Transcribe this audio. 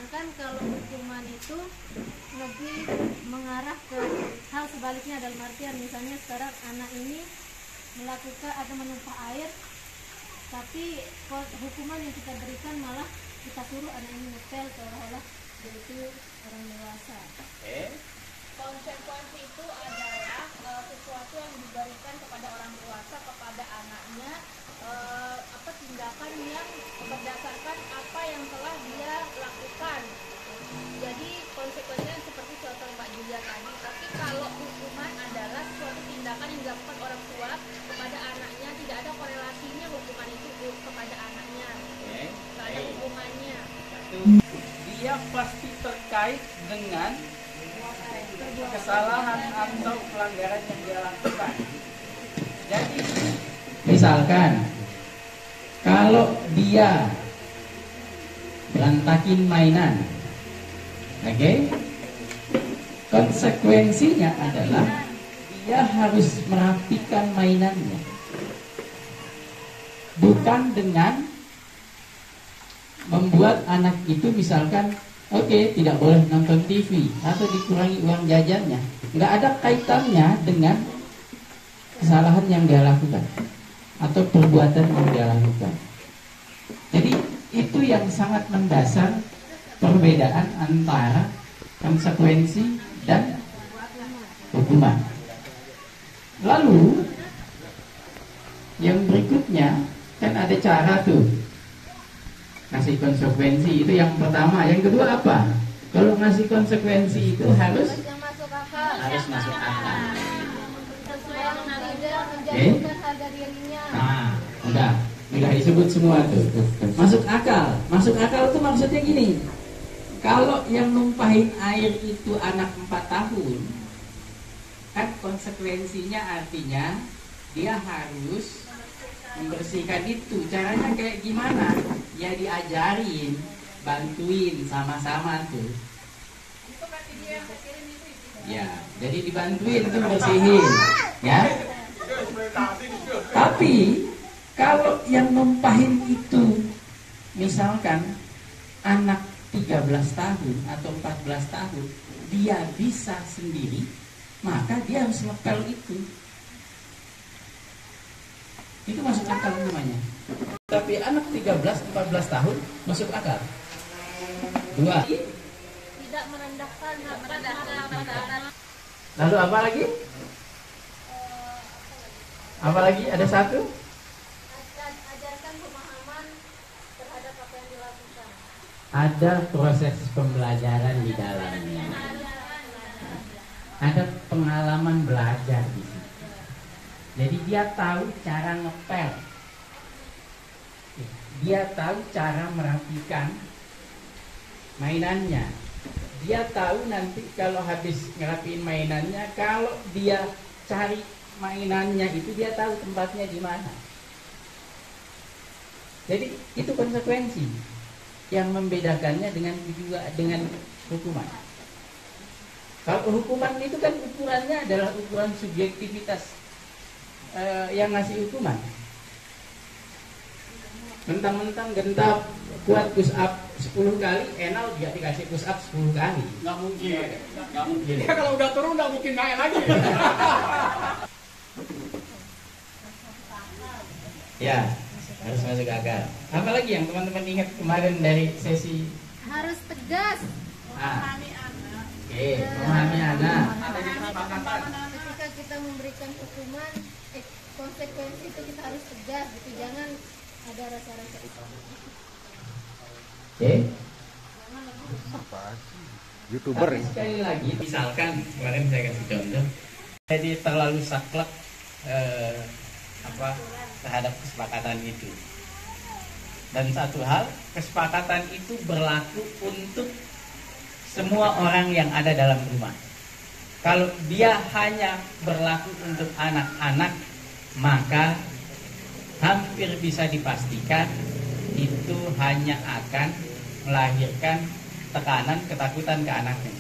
Sedangkan kalau hukuman itu lebih mengarah ke hal sebaliknya, dalam artian misalnya sekarang anak ini melakukan atau menumpah air, tapi hukuman yang kita berikan malah kita suruh anak ini ngepel seolah-olah dia itu orang dewasa. Konsekuensi itu adalah sesuatu yang diberikan kepada orang dewasa kepada anaknya, tindakan yang berdasarkan apa yang telah dia lakukan. Jadi konsekuensinya seperti contoh Mbak Julia tadi. Tapi kalau hukuman adalah suatu tindakan yang dilakukan orang tua kepada anaknya, tidak ada korelasinya hukuman itu kepada anaknya. Tidak ada hubungannya. Dia pasti terkait dengan kesalahan atau pelanggaran yang dia lakukan. Jadi misalkan kalau dia berantakin mainan, oke, konsekuensinya adalah dia harus merapikan mainannya, bukan dengan membuat anak itu misalkan tidak boleh nonton TV atau dikurangi uang jajannya. Nggak ada kaitannya dengan kesalahan yang dia lakukan atau perbuatan yang dia lakukan. Jadi itu yang sangat mendasar perbedaan antara konsekuensi dan hukuman. Lalu yang berikutnya kan ada cara tuh ngasih konsekuensi, itu yang pertama. Yang kedua apa? Kalau ngasih konsekuensi itu harus masuk akal. Udah disebut semua tuh. Masuk akal. Masuk akal itu maksudnya gini. Kalau yang numpahin air itu anak 4 tahun, kan konsekuensinya artinya dia harus membersihkan itu. Caranya kayak gimana? Ya diajarin, bantuin sama-sama tuh. Ya, jadi dibantuin tuh bersihin, ya. Tapi kalau yang numpahin itu misalkan anak 13 tahun atau 14 tahun, dia bisa sendiri, maka dia harus ngepel itu. Itu masuk akal namanya. Tapi anak 13-14 tahun masuk akal. 2. Tidak merendahkan hak. Lalu apa lagi? Apa lagi? Ada 1. Ajarkan pemahaman terhadap apa yang dilakukan. Ada proses pembelajaran di dalamnya. Ada pengalaman belajar di situ. Jadi dia tahu cara ngepel, dia tahu cara merapikan mainannya, dia tahu nanti kalau habis ngerapiin mainannya, kalau dia cari mainannya itu dia tahu tempatnya di mana. Jadi itu konsekuensi yang membedakannya dengan hukuman. Kalau hukuman itu kan ukurannya adalah ukuran subjektivitas yang ngasih hukuman. Mentang-mentang gentap kuat push up 10 kali, Enal dia dikasih push up 10 kali. Nggak mungkin. Ya kalau udah turun nggak mungkin naik lagi. Ya, harus masuk akal. Apalagi yang teman-teman ingat kemarin dari sesi? Harus tegas. Memahami anak. Memahami anak. Ketika kita memberikan hukuman, konsekuensi itu kita harus tegas gitu, jangan ada rasa-rasa itu. YouTuber. Tapi sekali lagi, misalkan kemarin saya kasih contoh, jadi terlalu saklek terhadap kesepakatan itu. Dan satu hal, kesepakatan itu berlaku untuk semua orang yang ada dalam rumah. Kalau dia hanya berlaku untuk anak-anak, maka hampir bisa dipastikan itu hanya akan melahirkan tekanan, ketakutan ke anaknya.